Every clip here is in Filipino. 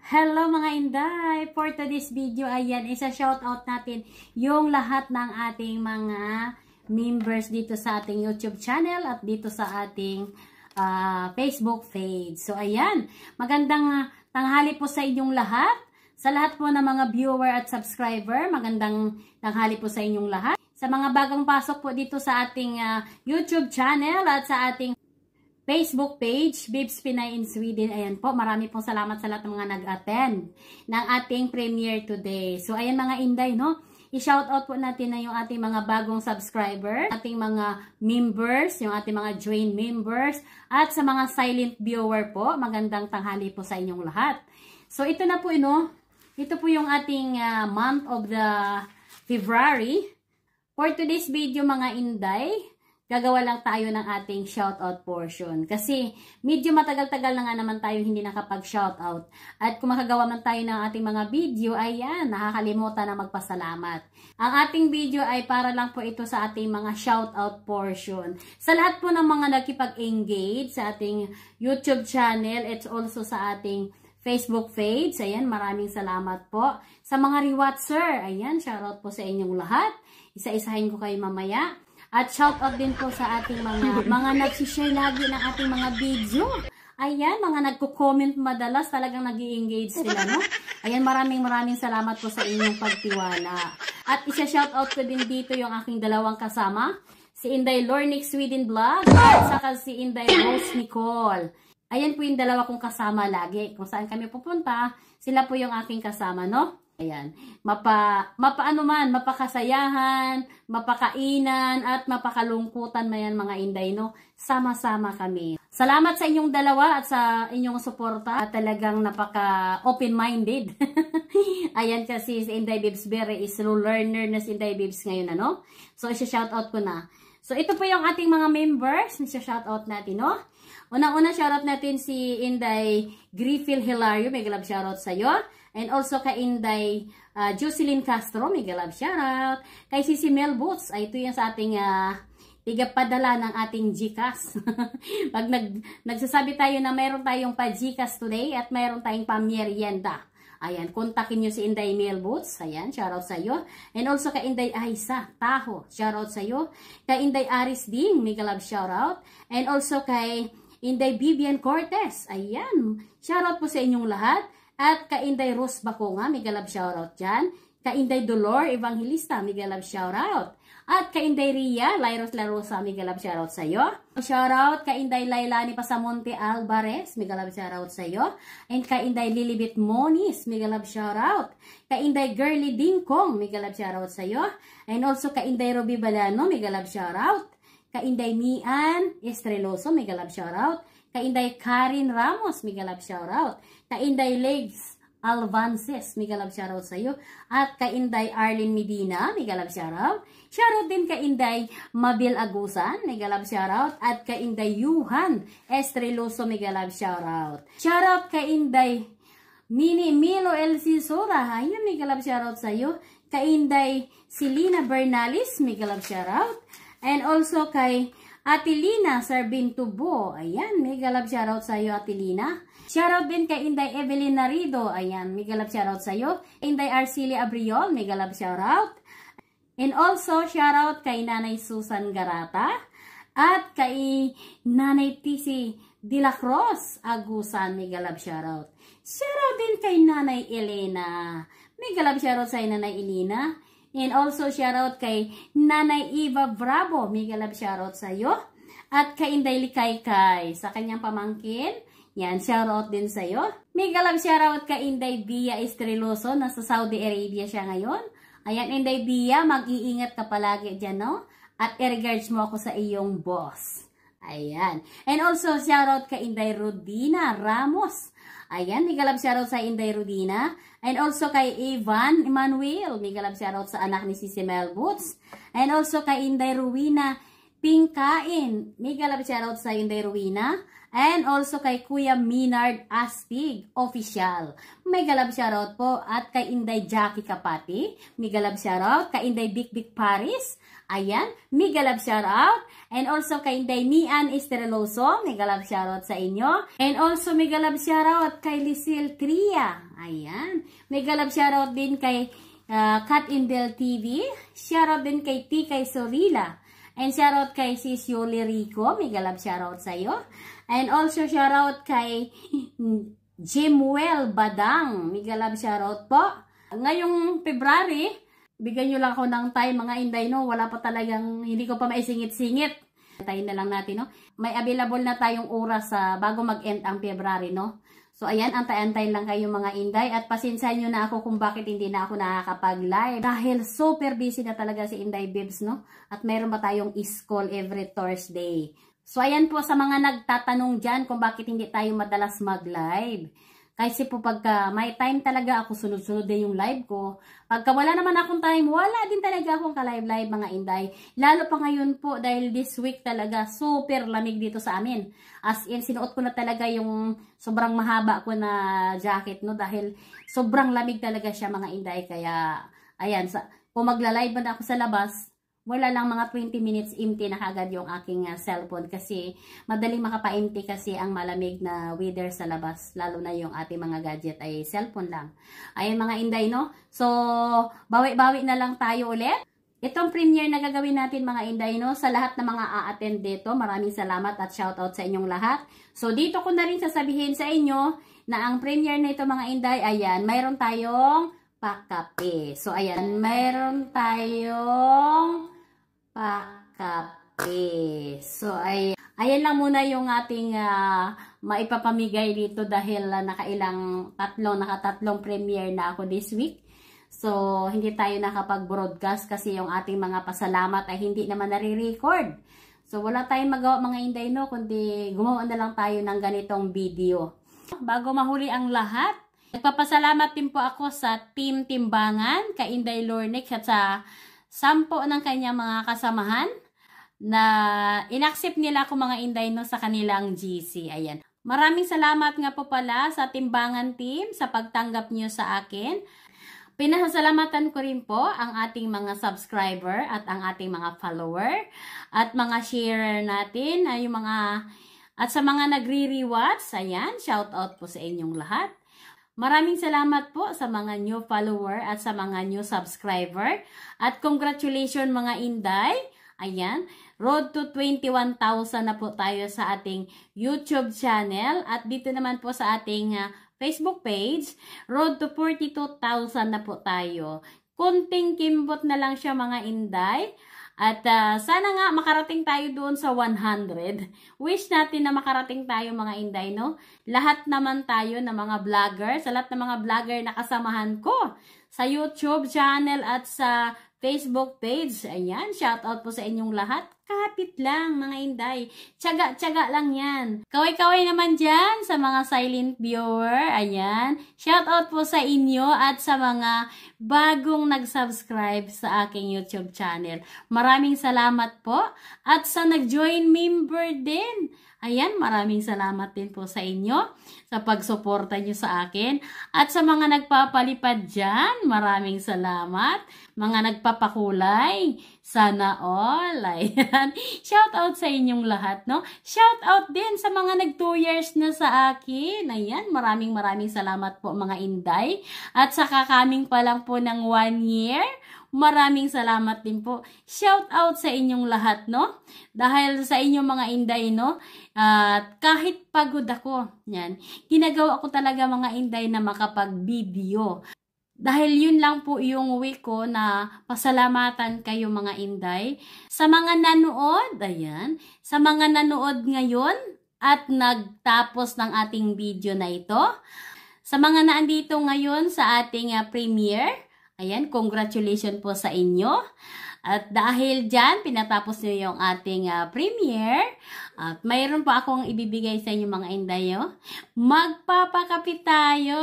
Hello mga Inday! For today's video, ayan, isa-shoutout natin yung lahat ng ating mga members dito sa ating YouTube channel at dito sa ating Facebook page. So ayan, magandang tanghali po sa inyong lahat. Sa lahat po ng mga viewer at subscriber, magandang tanghali po sa inyong lahat. Sa mga bagong pasok po dito sa ating YouTube channel at sa ating Facebook page, Bibs Pinay in Sweden. Ayan po, marami pong salamat sa lahat ng mga nag-attend ng ating premiere today. So, ayan mga Inday, no? I-shoutout po natin na yung ating mga bagong subscriber, ating mga members, yung ating mga join members, at sa mga silent viewer po, magandang tanghali po sa inyong lahat. So, ito na po, no? Ito po yung ating month of the February. For today's video, mga Inday, gagawa lang tayo ng ating shoutout portion. Kasi medyo matagal-tagal na nga naman tayo hindi nakapag-shoutout. At kung makagawa man tayo ng ating mga video, ayan, nakakalimutan na magpasalamat. Ang ating video ay para lang po ito sa ating mga shoutout portion. Sa lahat po ng mga nakipag-engage sa ating YouTube channel, it's also sa ating Facebook page, ayan, maraming salamat po. Sa mga rewatcher, ayan, shoutout po sa inyong lahat. Isa-isahin ko kayo mamaya. At shoutout din po sa ating mga nagsishare lagi ng ating mga video. Ayan, mga nagko-comment madalas, talagang nag-i-engage sila, no? Ayan, maraming salamat po sa inyong pagtiwala. At isa-shoutout ko din dito yung aking dalawang kasama, si Inday Lornick Sweden Vlog at saka si Inday Rose Nicole. Ayan po yung dalawa kong kasama lagi. Kung saan kami pupunta, sila po yung aking kasama, no? Ayan, mapakasayahan, mapakainan, at mapakalungkutan mayan mga Inday, no? Sama-sama kami. Salamat sa inyong dalawa at sa inyong suporta at talagang napaka-open-minded. Ayan kasi si Inday Bibs very is slow learner na si Inday Bibs ngayon, ano? So, isa-shoutout ko na. So, ito po yung ating mga members. Isa-shoutout natin, no? Unang-una, shoutout natin si Inday Griffil Hilario. May galab shoutout sa'yo. And also kay Inday Jocelyn Castro, may galab shoutout. Kay Sisi Mel Boots, ay ito yung sa ating tigapadala ng ating GCash. Pag nagsasabi tayo na mayroon tayong pa-GCash today at mayroon tayong pa-merienda. Ayan, kontakin nyo si Inday Mel Boots. Ayan, shoutout sa iyo. And also kay Inday Aisa Taho, shoutout sa iyo. Kay Inday Aris Ding, may galab shoutout. And also kay Inday Vivian Cortez. Ayan, shoutout po sa inyong lahat. At kay Inday Rose Baconga, may galab shoutout dyan. Kay Inday Dolor Evangelista, may galab shoutout. At kay Inday Ria Lairos Larosa, may galab shoutout sa iyo. Shoutout kay Inday Lailani Pasamonte Alvarez, may galab shoutout sa iyo. And kay Inday Lilibet Moniz, may galab shoutout. Kay Inday Girly Dingkong, may galab shoutout sa iyo. And also kay Inday Ruby Balano, may galab shoutout. Kay Inday Mian Estreloso, may galab shoutout. Kay Inday Karin Ramos, may galab shoutout. Kay Inday Legs Alvances, may galab shoutout sa iyo. At kay Inday Arlene Medina, may galab shoutout. Shoutout din kay Inday Mabil Agusan, may galab shoutout. At kay Inday Yuhan Estreloso, may galab shoutout. Shoutout kay Inday Mini Milo LC Sora, ayun, may galab shoutout sa iyo. Kay Inday Silina Bernalis, may galab shoutout. And also kay Atilina Sarbintubo, ayan, may galab shoutout sa iyo, Atilina. Shoutout din kay Inday Evelyn Narido, ayan, may galab shoutout sa iyo. Inday Arcelia Abriol, may galab shoutout. And also, shoutout kay Nanay Susan Garata at kay Nanay Tisi De La Cruz Agusan, may galab shoutout. Shoutout din kay Nanay Elena, may galab shoutout sa Nanay Elena. And also, shoutout kay Nanay Eva Bravo, may galab shoutout sa iyo. At kay Inday Likaykay, sa kanyang pamangkin, yan, shoutout din sa iyo. May galab shoutout kay Inday Bia Estreloso, nasa Saudi Arabia siya ngayon. Ayan, Inday Bia, mag-iingat ka palagi dyan, no? At i-regards mo ako sa iyong boss. Ayan. And also, shoutout kay Inday Rodina Ramos. Ayan, may galab shoutout sa Inday Rodina. And also kay Evan Emmanuel, may galab shoutout sa anak ni Sisi Mel Boots. And also kay Inday Ruina Pingkain. Mega love shoutout sa Inday Rowena. And also kay Kuya Minard Astig, official. Mega love shoutout po. At kay Inday Jackie Kapati. Mega love shoutout. Kay Inday Big Big Paris. Ayan. Mega love shoutout. And also kay Inday Mian Estereloso. Mega love shoutout sa inyo. And also mega love shoutout kay Lisil Tria. Ayan. Mega love shoutout din kay Kat Indel TV. Shoutout din kay Tikay Sorila. And shoutout kay Sis Yoli Rico. Mega love shoutout sa iyo. And also shoutout kay Jimwell Badang. Mega love shoutout po. Ngayong February, bigyan nyo lang ako ng time mga Inday, no? Wala pa talagang, hindi ko pa maisingit-singit. Tayo na lang natin, no? May available na tayong oras bago mag-end ang February, no? So, ayan, antay-antay lang kayo mga Inday. At pasensyahan nyo na ako kung bakit hindi na ako nakakapag-live. Dahil super busy na talaga si Inday Bibs, no? At mayroon pa tayong is-call every Thursday. So, ayan po sa mga nagtatanong dyan kung bakit hindi tayo madalas mag-live. Kasi po pagka may time talaga ako, sunod-sunod din yung live ko. Pagka wala naman akong time, wala din talaga akong ka-live-live mga Inday. Lalo pa ngayon po dahil this week talaga super lamig dito sa amin. As in, sinuot ko na talaga yung sobrang mahaba ko na jacket, no? Dahil sobrang lamig talaga siya mga Inday. Kaya, ayan, kung magla-live na ako sa labas, wala lang mga 20 minutes empty na kagad yung aking cellphone kasi madaling makapa-empty kasi ang malamig na weather sa labas, lalo na yung ating mga gadget ay cellphone lang. Ayun mga Inday, no? So, bawi-bawi na lang tayo ulit. Itong premiere na gagawin natin mga Inday, no? Sa lahat ng mga a-attend dito, maraming salamat at shoutout sa inyong lahat. So, dito ko na rin sasabihin sa inyo na ang premiere na ito mga Inday, ayan, mayroon tayong pakape. So, ayan, mayroon tayong pakape. So, ayan lang muna yung ating maipapamigay dito dahil nakatatlong premiere na ako this week. So, hindi tayo nakapag-broadcast kasi yung ating mga pasalamat ay hindi naman nare-record. So, wala tayong magawa mga Inday, no? Kundi gumawa na lang tayo ng ganitong video. Bago mahuli ang lahat, nagpapasalamat din po ako sa Team Timbangan, kay Inday Lornex at sa 10 ng kanyang mga kasamahan na inaccept nila ako mga Inday, no, sa kanilang GC. Ayan. Maraming salamat nga po pala sa Timbangan team sa pagtanggap niyo sa akin. Pinasasalamatan ko rin po ang ating mga subscriber at ang ating mga follower at mga sharer natin, at sa mga nagre-rewatch. Ayan, shout out po sa inyong lahat. Maraming salamat po sa mga new follower at sa mga new subscriber. At congratulations mga Inday. Ayan, road to 21,000 na po tayo sa ating YouTube channel. At dito naman po sa ating Facebook page, road to 42,000 na po tayo. Kunting kimbot na lang siya mga Inday. At sana nga makarating tayo doon sa 100. Wish natin na makarating tayo mga Inday, no? Lahat naman tayo na mga vlogger, sa lahat ng mga vlogger na kasamahan ko sa YouTube channel at sa Facebook page. Ayan, shout out po sa inyong lahat. Kapit lang mga Inday. Tiyaga-tiyaga lang yan. Kaway-kaway naman dyan sa mga silent viewer. Ayan. Shout out po sa inyo at sa mga bagong nag-subscribe sa aking YouTube channel. Maraming salamat po. At sa nag-join member din. Ayan, maraming salamat din po sa inyo sa pagsuporta nyo sa akin. At sa mga nagpapalipad dyan, maraming salamat. Mga nagpapakulay, sana all. Ayan, shout out sa inyong lahat, no? Shout out din sa mga nag 2 years na sa akin. Ayan, maraming salamat po mga Inday. At sa kakaming pa lang po ng 1 year, maraming salamat din po. Shout out sa inyong lahat, no? Dahil sa inyong mga Inday, no? At kahit pagod ako, yan, ginagawa ko talaga mga Inday na makapag-video. Dahil yun lang po yung week ko na pasalamatan kayo mga Inday. Sa mga nanood, ayan, sa mga nanood ngayon at nagtapos ng ating video na ito. Sa mga naandito ngayon sa ating premiere, ayan, congratulations po sa inyo. At dahil dyan, pinatapos nyo yung ating premiere, At mayroon pa akong ibibigay sa inyo mga inday, oh. Magpapakape tayo,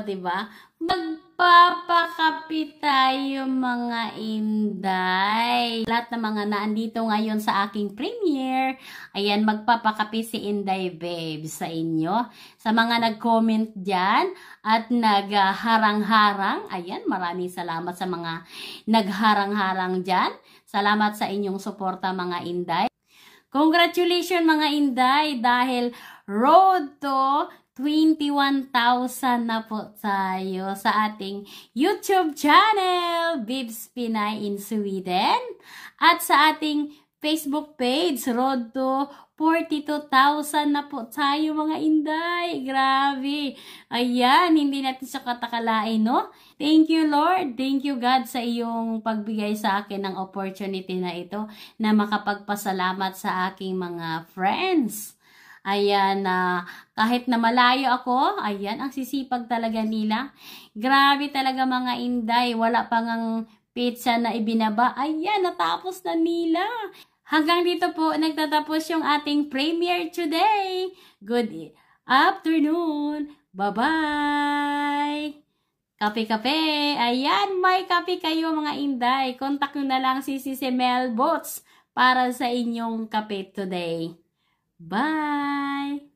'di ba? Magpapakape tayo mga inday. Lahat ng mga naandito ngayon sa aking premiere, ayan, magpapakape si Inday Babe sa inyo. Sa mga nag-comment dyan at nagharang-harang, ayan, maraming salamat sa mga nagharang-harang dyan. Salamat sa inyong suporta mga inday. Congratulations mga inday dahil road to 21,000 na po tayo sa ating YouTube channel, Bibs Pinay in Sweden. At sa ating Facebook page, road to 42,000 na po tayo mga inday. Grabe. Ayan, hindi natin siya katakalain, no? Thank you Lord, thank you God sa iyong pagbigay sa akin ng opportunity na ito na makapagpasalamat sa aking mga friends. Ayan, kahit na malayo ako, ayan, ang sisipag talaga nila. Grabe talaga mga inday, wala pa ngang pizza na ibinaba. Ayan, natapos na nila. Hanggang dito po, nagtatapos yung ating premiere today. Good afternoon. Bye-bye. Kape-kape. Ayan, may kape kayo mga inday. Contact nyo na lang si Mel Bots para sa inyong kape today. Bye!